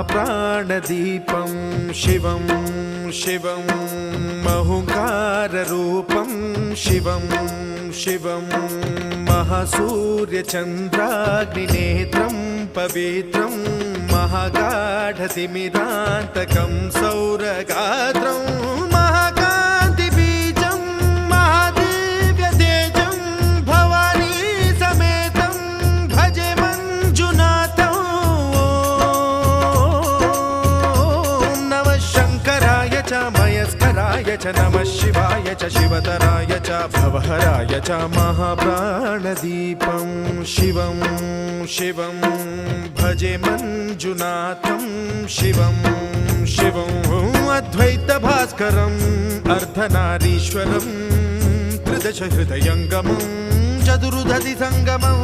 महाप्राणदीपं शिवं शिवं महुङ्काररूपं शिवं शिवं महासूर्यचन्द्राग्निनेत्रं पवित्रं महागाढतिमिरान्तकं सौरगात्रं महाकान्तिबीजं महादिव्यतेजं भवानी समेतं भजे मञ्जुनाथं। ॐ नमः शङ्कराय च मयस्कराय च नमः शिवाय च शिवतराय च भवहराय च महाप्राणदीपं शिवं शिवं भजे मञ्जुनाथं शिवं शिवं अद्वैतभास्करम् अर्धनारीश्वरं त्रिदशहृदयङ्गमं चतुर्दधिसङ्गमं